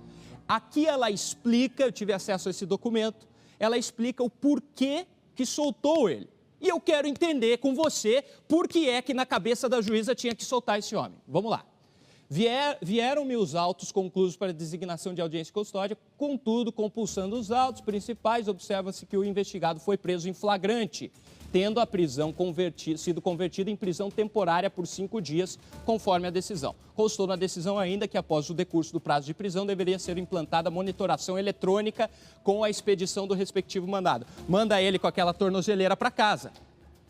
Aqui ela explica, eu tive acesso a esse documento, ela explica o porquê que soltou ele. E eu quero entender com você por que é que na cabeça da juíza tinha que soltar esse homem. Vamos lá. Vieram-me os autos conclusos para designação de audiência e custódia, contudo, compulsando os autos principais, observa-se que o investigado foi preso em flagrante, tendo a prisão sido convertida em prisão temporária por 5 dias, conforme a decisão. Constou na decisão ainda que, após o decurso do prazo de prisão, deveria ser implantada monitoração eletrônica com a expedição do respectivo mandado. Manda ele com aquela tornozeleira para casa.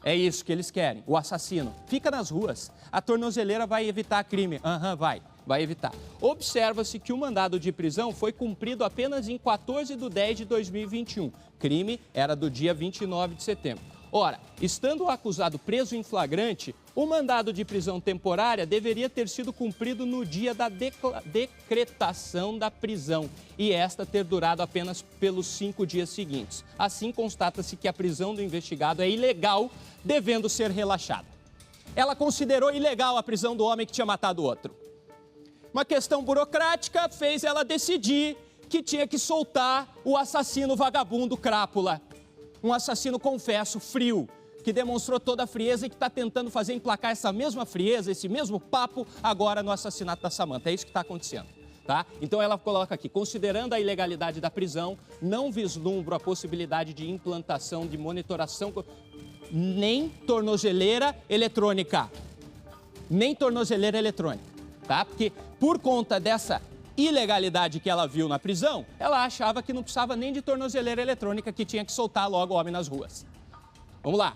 É isso que eles querem, o assassino. Fica nas ruas, a tornozeleira vai evitar crime. Vai. vai evitar. Observa-se que o mandado de prisão foi cumprido apenas em 14/10/2021. Crime era do dia 29 de setembro. Ora, estando o acusado preso em flagrante, o mandado de prisão temporária deveria ter sido cumprido no dia da decretação da prisão e esta ter durado apenas pelos 5 dias seguintes. Assim, constata-se que a prisão do investigado é ilegal, devendo ser relaxada. Ela considerou ilegal a prisão do homem que tinha matado o outro. Uma questão burocrática fez ela decidir que tinha que soltar o assassino vagabundo crápula. Um assassino, confesso, frio, que demonstrou toda a frieza e que está tentando fazer emplacar essa mesma frieza, esse mesmo papo, agora no assassinato da Samantha. É isso que está acontecendo, tá? Então ela coloca aqui, considerando a ilegalidade da prisão, não vislumbro a possibilidade de implantação de monitoração, nem tornozeleira eletrônica. Nem tornozeleira eletrônica, tá? Porque por conta dessa ilegalidade que ela viu na prisão, ela achava que não precisava nem de tornozeleira eletrônica, que tinha que soltar logo o homem nas ruas. Vamos lá.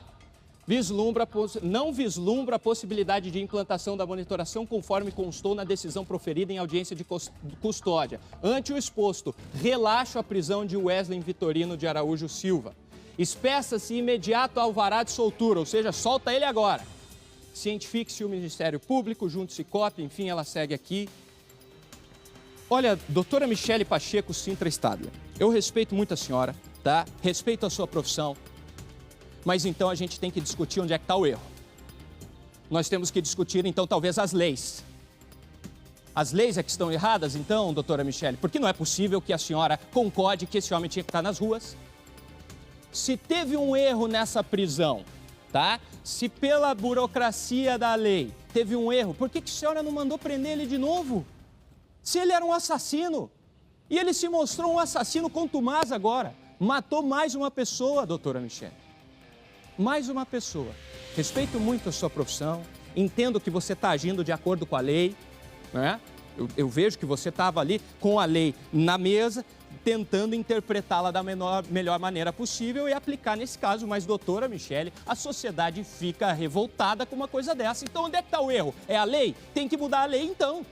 Não vislumbra a possibilidade de implantação da monitoração conforme constou na decisão proferida em audiência de custódia. Ante o exposto, relaxo a prisão de Wesley Vitorino de Araújo Silva. Espeça-se imediato alvará de soltura, ou seja, solta ele agora. Cientifique-se o Ministério Público, junte-se cópia, enfim, ela segue aqui. Olha, doutora Michele Pacheco Sintra Stadler, eu respeito muito a senhora, tá? Respeito a sua profissão, mas então a gente tem que discutir onde é que está o erro. Nós temos que discutir, então, talvez as leis. As leis é que estão erradas, então, doutora Michele, porque não é possível que a senhora concorde que esse homem tinha que estar nas ruas. Se teve um erro nessa prisão, tá? Se pela burocracia da lei teve um erro, por que a senhora não mandou prender ele de novo? Se ele era um assassino, e ele se mostrou um assassino contumaz agora, matou mais uma pessoa, doutora Michele. Mais uma pessoa. Respeito muito a sua profissão, entendo que você está agindo de acordo com a lei, né? Eu vejo que você estava ali com a lei na mesa, tentando interpretá-la da melhor maneira possível e aplicar nesse caso, mas, doutora Michele, a sociedade fica revoltada com uma coisa dessa. Então, onde é que está o erro? É a lei? Tem que mudar a lei, então.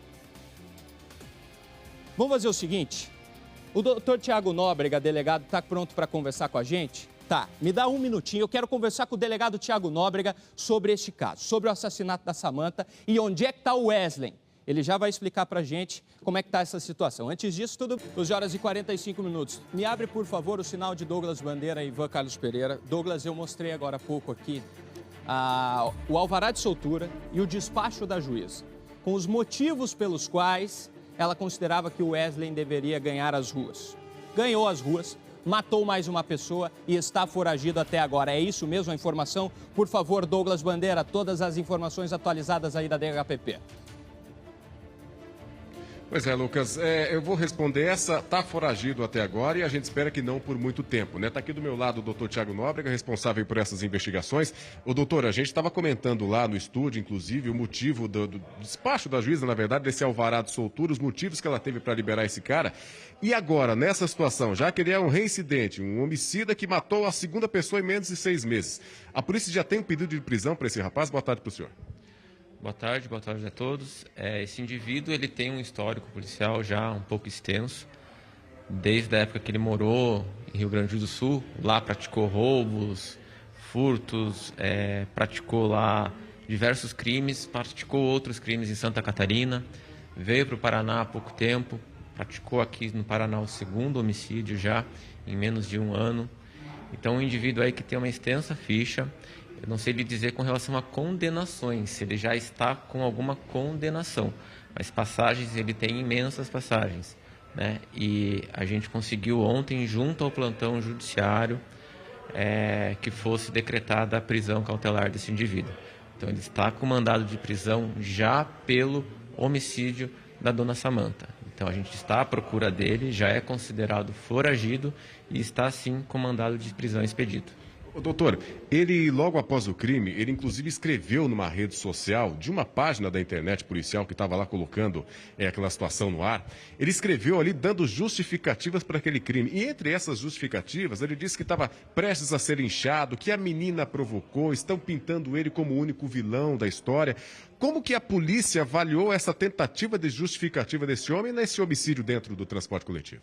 Vamos fazer o seguinte, o doutor Tiago Nóbrega, delegado, está pronto para conversar com a gente? Tá, me dá um minutinho, eu quero conversar com o delegado Tiago Nóbrega sobre este caso, sobre o assassinato da Samantha e onde é que está o Wesley. Ele já vai explicar para a gente como é que está essa situação. Antes disso, tudo, 12 horas e 45 minutos. Me abre, por favor, o sinal de Douglas Bandeira e Ivan Carlos Pereira. Douglas, eu mostrei agora há pouco aqui o alvará de soltura e o despacho da juíza, com os motivos pelos quais ela considerava que o Wesley deveria ganhar as ruas. Ganhou as ruas, matou mais uma pessoa e está foragido até agora. É isso mesmo a informação? Por favor, Douglas Bandeira, todas as informações atualizadas aí da DHPP. Pois é, Lucas, eu vou responder essa, tá foragido até agora e a gente espera que não por muito tempo, né? Tá aqui do meu lado o doutor Tiago Nóbrega, responsável por essas investigações. Ô, doutor, a gente estava comentando lá no estúdio, inclusive, o motivo do despacho da juíza, na verdade, desse alvará de soltura, os motivos que ela teve para liberar esse cara. E agora, nessa situação, já que ele é um reincidente, um homicida que matou a segunda pessoa em menos de 6 meses, a polícia já tem um pedido de prisão para esse rapaz? Boa tarde para o senhor. Boa tarde a todos. Esse indivíduo ele tem um histórico policial já um pouco extenso. Desde a época que ele morou em Rio Grande do Sul, lá praticou roubos, furtos, praticou lá diversos crimes, praticou outros crimes em Santa Catarina, veio para o Paraná há pouco tempo, praticou aqui no Paraná o segundo homicídio já em menos de 1 ano. Então, um indivíduo aí que tem uma extensa ficha. Eu não sei lhe dizer com relação a condenações, se ele já está com alguma condenação, mas passagens, ele tem imensas passagens, né? E a gente conseguiu ontem, junto ao plantão judiciário, que fosse decretada a prisão cautelar desse indivíduo. Então ele está com mandado de prisão já pelo homicídio da dona Samantha. Então a gente está à procura dele, já é considerado foragido e está sim com mandado de prisão expedito. Doutor, ele logo após o crime, ele inclusive escreveu numa rede social de uma página da internet policial que estava lá colocando aquela situação no ar. Ele escreveu ali dando justificativas para aquele crime. E entre essas justificativas, ele disse que estava prestes a ser inchado, que a menina provocou, estão pintando ele como o único vilão da história. Como que a polícia avaliou essa tentativa de justificativa desse homem nesse homicídio dentro do transporte coletivo?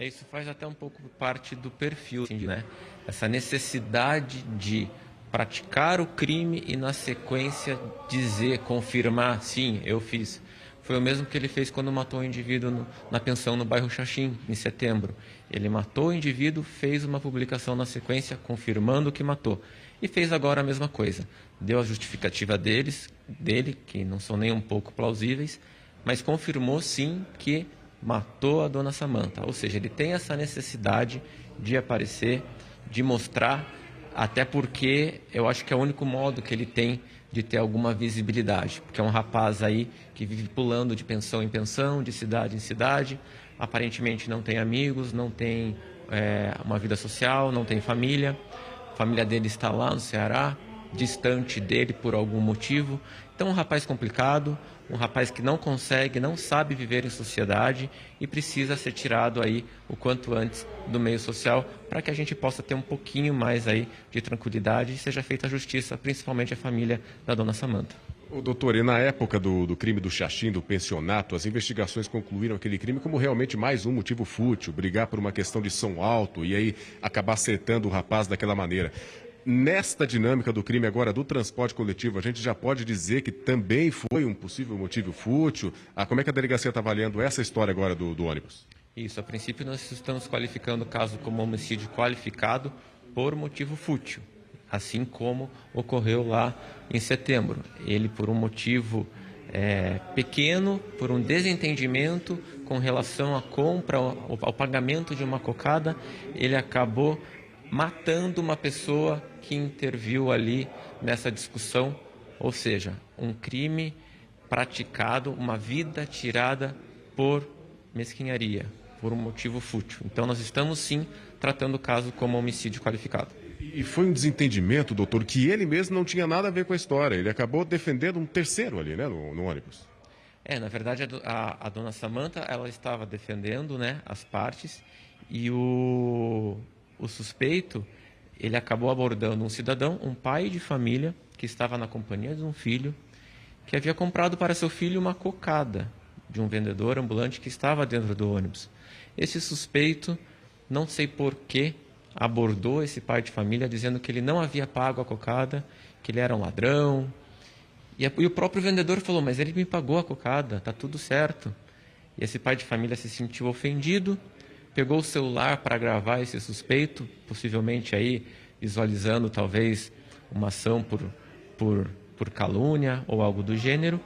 Isso faz até um pouco parte do perfil, né? Essa necessidade de praticar o crime e, na sequência, dizer, confirmar, sim, eu fiz. Foi o mesmo que ele fez quando matou o indivíduo na pensão no bairro Xaxim, em setembro. Ele matou o indivíduo, fez uma publicação na sequência, confirmando que matou. E fez agora a mesma coisa. Deu a justificativa dele, que não são nem um pouco plausíveis, mas confirmou, sim, que matou a dona Samanta. Ou seja, ele tem essa necessidade de aparecer, de mostrar, até porque eu acho que é o único modo que ele tem de ter alguma visibilidade. Porque é um rapaz aí que vive pulando de pensão em pensão, de cidade em cidade, aparentemente não tem amigos, não tem uma vida social, não tem família. A família dele está lá no Ceará, distante dele por algum motivo. Então, um rapaz complicado, um rapaz que não consegue, não sabe viver em sociedade e precisa ser tirado aí o quanto antes do meio social para que a gente possa ter um pouquinho mais aí de tranquilidade e seja feita a justiça, principalmente a família da dona Samanta. Doutor, e na época do crime do Xaxim, do pensionato, as investigações concluíram aquele crime como realmente mais um motivo fútil, brigar por uma questão de som alto e aí acabar acertando o rapaz daquela maneira. Nesta dinâmica do crime agora do transporte coletivo, a gente já pode dizer que também foi um possível motivo fútil? Como é que a delegacia está avaliando essa história agora do ônibus? Isso, a princípio nós estamos qualificando o caso como homicídio qualificado por motivo fútil, assim como ocorreu lá em setembro. Ele, por um motivo pequeno, por um desentendimento com relação à compra, ao pagamento de uma cocada, ele acabou matando uma pessoa que interviu ali nessa discussão, ou seja, um crime praticado, uma vida tirada por mesquinharia, por um motivo fútil. Então nós estamos sim tratando o caso como homicídio qualificado. E foi um desentendimento, doutor, que ele mesmo não tinha nada a ver com a história. Ele acabou defendendo um terceiro ali, né, no ônibus. Na verdade a dona Samanta, ela estava defendendo, né, as partes e o suspeito, ele acabou abordando um cidadão, um pai de família, que estava na companhia de um filho, que havia comprado para seu filho uma cocada de um vendedor ambulante que estava dentro do ônibus. Esse suspeito, não sei por que, abordou esse pai de família dizendo que ele não havia pago a cocada, que ele era um ladrão. E o próprio vendedor falou, mas ele me pagou a cocada, está tudo certo. E esse pai de família se sentiu ofendido, pegou o celular para gravar esse suspeito, possivelmente aí visualizando talvez uma ação por calúnia ou algo do gênero.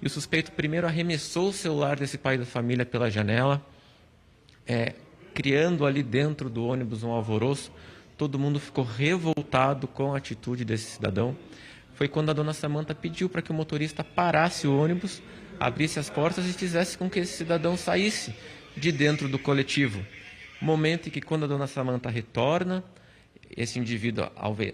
E o suspeito primeiro arremessou o celular desse pai da família pela janela, criando ali dentro do ônibus um alvoroço. Todo mundo ficou revoltado com a atitude desse cidadão. Foi quando a dona Samanta pediu para que o motorista parasse o ônibus, abrisse as portas e fizesse com que esse cidadão saísse de dentro do coletivo. Momento em que, quando a dona Samanta retorna, esse indivíduo,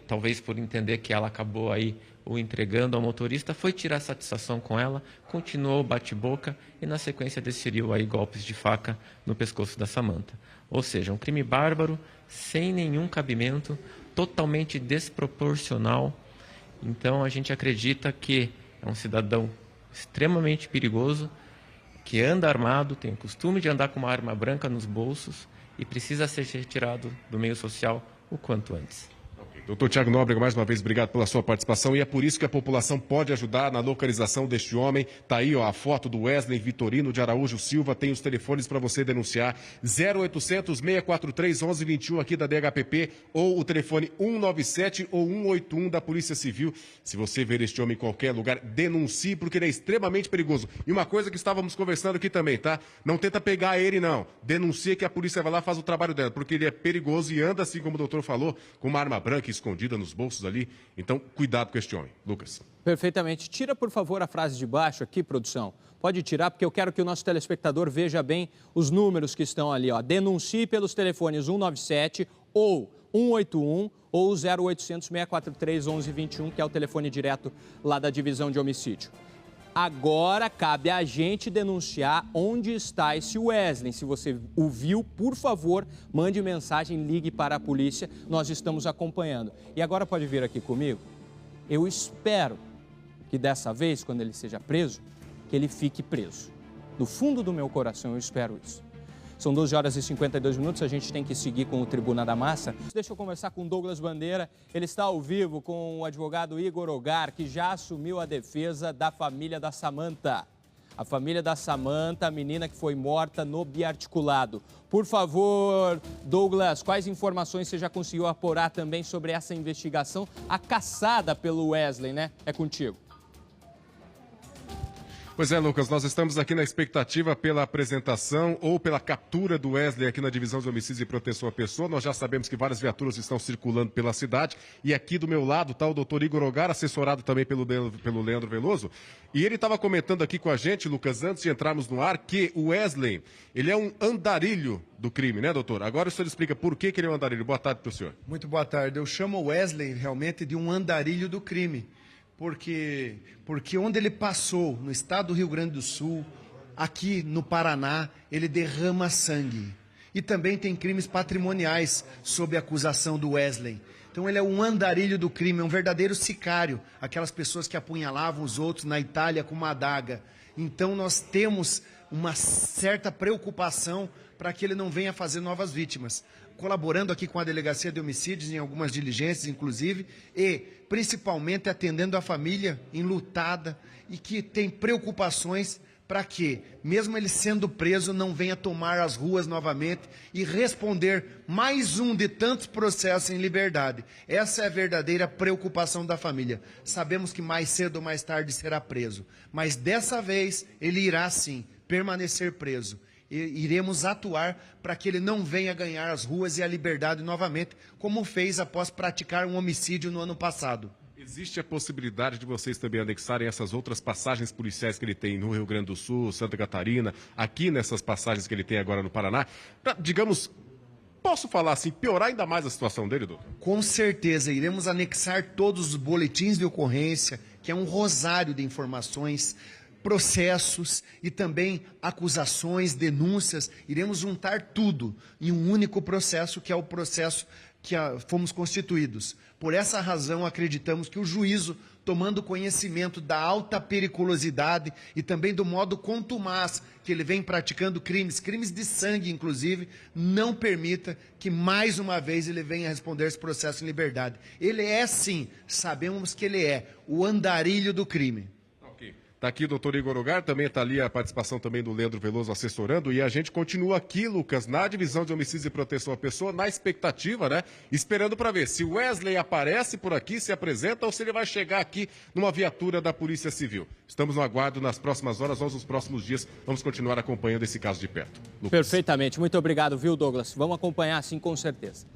talvez por entender que ela acabou aí o entregando ao motorista, foi tirar satisfação com ela, continuou o bate-boca e, na sequência, desferiu aí golpes de faca no pescoço da Samanta. Ou seja, um crime bárbaro, sem nenhum cabimento, totalmente desproporcional. Então, a gente acredita que é um cidadão extremamente perigoso, que anda armado, tem o costume de andar com uma arma branca nos bolsos e precisa ser retirado do meio social o quanto antes. Doutor Tiago Nóbrega, mais uma vez, obrigado pela sua participação. E é por isso que a população pode ajudar na localização deste homem. Está aí a foto do Wesley Vitorino de Araújo Silva. Tem os telefones para você denunciar. 0800 643 1121 aqui da DHPP ou o telefone 197 ou 181 da Polícia Civil. Se você ver este homem em qualquer lugar, denuncie, porque ele é extremamente perigoso. E uma coisa que estávamos conversando aqui também, tá? Não tenta pegar ele, não. Denuncia que a polícia vai lá e faz o trabalho dela, porque ele é perigoso e anda, assim como o doutor falou, com uma arma branca escondida nos bolsos ali. Então, cuidado com este homem. Lucas. Perfeitamente. Tira, por favor, a frase de baixo aqui, produção. Pode tirar, porque eu quero que o nosso telespectador veja bem os números que estão ali. Denuncie pelos telefones 197 ou 181 ou 0800 643 1121, que é o telefone direto lá da divisão de homicídio. Agora cabe a gente denunciar onde está esse Wesley. Se você o viu, por favor, mande mensagem, ligue para a polícia. Nós estamos acompanhando. E agora pode vir aqui comigo. Eu espero que dessa vez, quando ele seja preso, que ele fique preso. No fundo do meu coração, eu espero isso. São 12 horas e 52 minutos, a gente tem que seguir com o Tribuna da Massa. Deixa eu conversar com o Douglas Bandeira, ele está ao vivo com o advogado Igor Ogar, que já assumiu a defesa da família da Samantha. A família da Samantha, a menina que foi morta no biarticulado. Por favor, Douglas, quais informações você já conseguiu apurar também sobre essa investigação, a caçada pelo Wesley, né? É contigo. Pois é, Lucas, nós estamos aqui na expectativa pela apresentação ou pela captura do Wesley aqui na Divisão de Homicídios e Proteção à Pessoa. Nós já sabemos que várias viaturas estão circulando pela cidade e aqui do meu lado está o doutor Igor Ogar, assessorado também pelo Leandro Veloso. E ele estava comentando aqui com a gente, Lucas, antes de entrarmos no ar, que o Wesley, ele é um andarilho do crime, né, doutor? Agora o senhor explica por que ele é um andarilho. Boa tarde para o senhor. Muito boa tarde. Eu chamo o Wesley realmente de um andarilho do crime. Porque onde ele passou, no estado do Rio Grande do Sul, aqui no Paraná, ele derrama sangue. E também tem crimes patrimoniais sob acusação do Wesley. Então ele é um andarilho do crime, é um verdadeiro sicário. Aquelas pessoas que apunhalavam os outros na Itália com uma adaga. Então nós temos uma certa preocupação para que ele não venha fazer novas vítimas. Colaborando aqui com a Delegacia de Homicídios em algumas diligências, inclusive, e principalmente atendendo a família enlutada e que tem preocupações para que, mesmo ele sendo preso, não venha tomar as ruas novamente e responder mais um de tantos processos em liberdade. Essa é a verdadeira preocupação da família. Sabemos que mais cedo ou mais tarde será preso, mas dessa vez ele irá sim permanecer preso. Iremos atuar para que ele não venha ganhar as ruas e a liberdade novamente, como fez após praticar um homicídio no ano passado. Existe a possibilidade de vocês também anexarem essas outras passagens policiais que ele tem no Rio Grande do Sul, Santa Catarina, aqui nessas passagens que ele tem agora no Paraná, para, digamos, posso falar assim, piorar ainda mais a situação dele, doutor? Com certeza, iremos anexar todos os boletins de ocorrência, que é um rosário de informações, processos e também acusações, denúncias. Iremos juntar tudo em um único processo, que é o processo que fomos constituídos. Por essa razão, acreditamos que o juízo, tomando conhecimento da alta periculosidade e também do modo contumaz que ele vem praticando crimes de sangue, inclusive, não permita que mais uma vez ele venha responder esse processo em liberdade. Ele é, sim, sabemos que ele é o andarilho do crime. Está aqui o doutor Igor Ogar, também está ali a participação também do Leandro Veloso assessorando, e a gente continua aqui, Lucas, na Divisão de Homicídios e Proteção à Pessoa, na expectativa, né? Esperando para ver se o Wesley aparece por aqui, se apresenta, ou se ele vai chegar aqui numa viatura da Polícia Civil. Estamos no aguardo nas próximas horas, nos próximos dias, vamos continuar acompanhando esse caso de perto. Lucas. Perfeitamente, muito obrigado, viu, Douglas? Vamos acompanhar, sim, com certeza.